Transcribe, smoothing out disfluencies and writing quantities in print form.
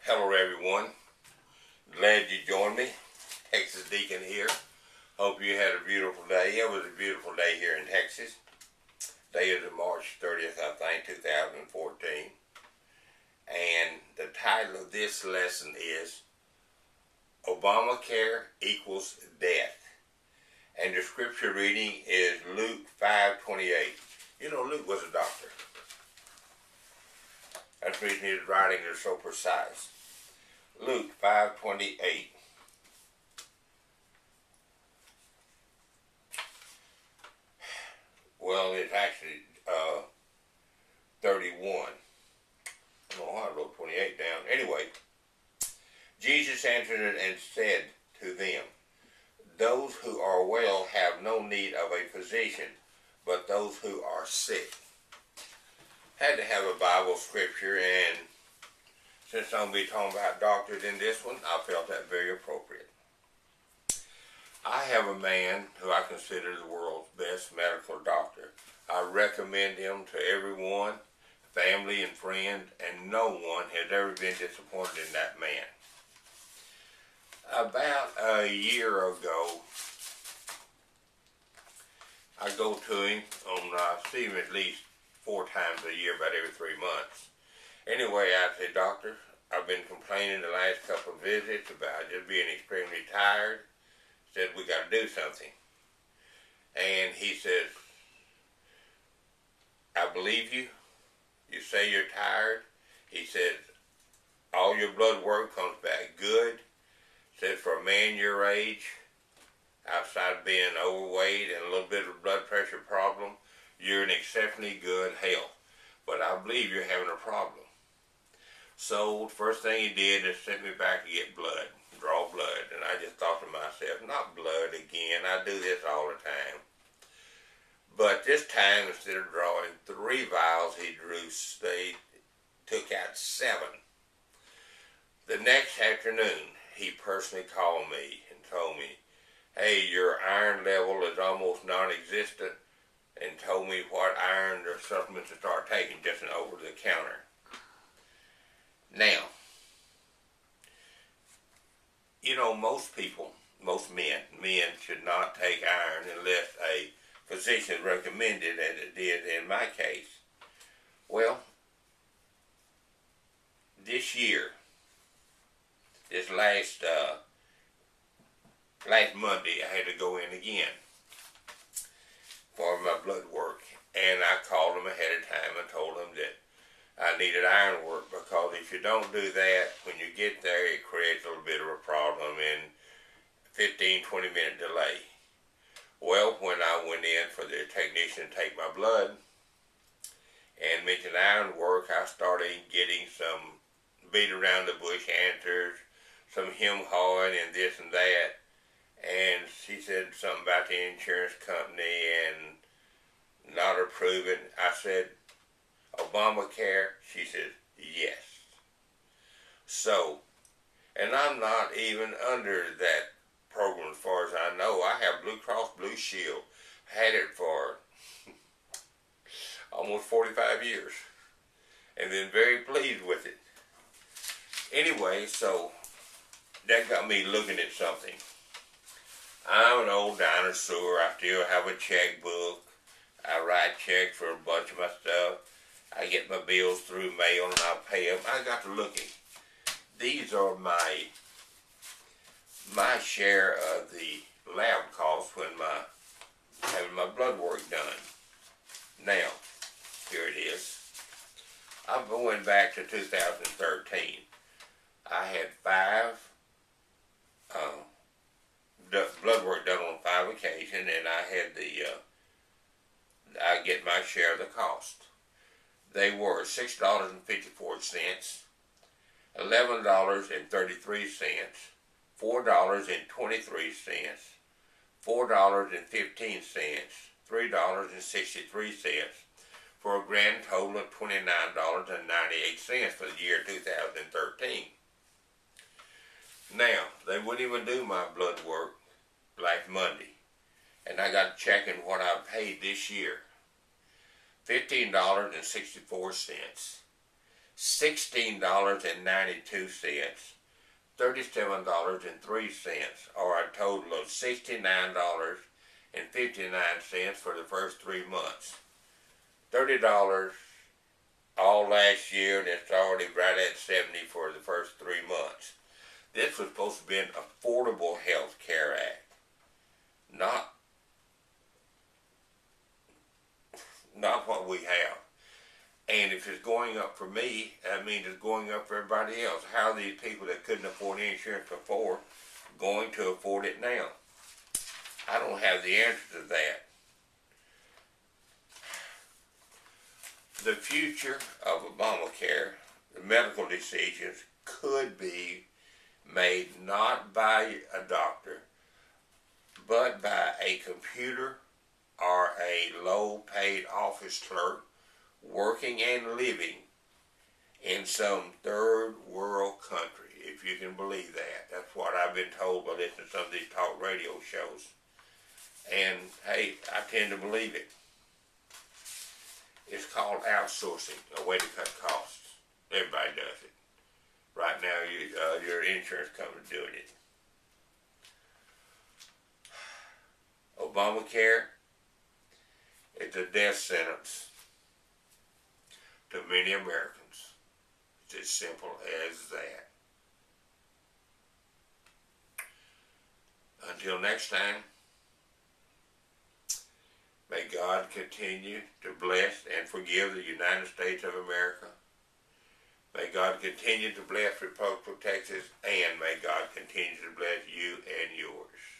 Hello everyone, glad you joined me. Texas Deacon here. Hope you had a beautiful day. It was a beautiful day here in Texas. Day is March 30th, I think, 2014. And the title of this lesson is Obamacare equals death. And the scripture reading is Luke 5:28. You know, Luke was a doctor. That's the reason his writings are so precise. Luke 5:28. Well, it's actually 31. I don't know why I wrote 28 down. Anyway, Jesus answered and said to them, "Those who are well have no need of a physician, but those who are sick." Had to have a Bible scripture, and since I'm going to be talking about doctors in this one, I felt that very appropriate. I have a man who I consider the world's best medical doctor. I recommend him to everyone, family and friends, and no one has ever been disappointed in that man. About a year ago, I go to him I see him at least 4 times a year, about every 3 months. Anyway, I say, "Doctor, I've been complaining the last couple of visits about just being extremely tired." Said, "We got to do something." And he says, "I believe you. You say you're tired." He says, "All your blood work comes back good." Said, "For a man your age, outside being overweight and a little bit of blood pressure problem, you're in exceptionally good health. But I believe you're having a problem." So first thing he did is sent me back to get blood, draw blood. And I just thought to myself, not blood again. I do this all the time. But this time, instead of drawing 3 vials, they took out 7. The next afternoon, he personally called me and told me, "Hey, your iron level is almost non-existent," and told me what iron or supplements to start taking, just an over-the-counter. Now, you know, most men should not take iron unless a physician recommended, as it did in my case. Well, this year, this last Monday, I had to go in again for my blood work, and I called them ahead of time and told them that I needed iron work, because if you don't do that, when you get there, it creates a little bit of a problem in 15-20 minute delay. Well, when I went in for the technician to take my blood and mentioned iron work, I started getting some beat around the bush answers, some hem-hawing and this and that. And she said something about the insurance company and not approving. I said, "Obamacare?" She said, "Yes." So, and I'm not even under that program as far as I know. I have Blue Cross Blue Shield. Had it for almost 45 years. And been very pleased with it. Anyway, so that got me looking at something. I'm an old dinosaur. I still have a checkbook. I write checks for a bunch of my stuff. I get my bills through mail and I pay them. I got to looking. These are my share of the lab costs when having my blood work done. Now, here it is. I'm going back to 2013. I had 5 blood work done on 5 occasions, and I had I get my share of the cost. They were $6.54, $11.33, $4.23, $4.15, $3.63, for a grand total of $29.98 for the year 2013. Now, they wouldn't even do my blood work last Monday, and I got checking what I paid this year. $15.64, $16.92, $37.03, or a total of $69.59 for the first 3 months. $30 all last year, and it's already right at $70 for the first 3 months. This was supposed to be an Affordable Health Care Act, not what we have. And if it's going up for me, that means it's going up for everybody else. How are these people that couldn't afford insurance before going to afford it now? I don't have the answer to that. The future of Obamacare, the medical decisions could be made not by a doctor, but by a computer or a low-paid office clerk working and living in some third world country, if you can believe that. That's what I've been told by listening to some of these talk radio shows. And hey, I tend to believe it. It's called outsourcing, a way to cut costs. Everybody does it. Right now, your insurance company's doing it. Obamacare is a death sentence to many Americans. It's as simple as that. Until next time, may God continue to bless and forgive the United States of America. May God continue to bless Republic of Texas, and may God continue to bless you and yours.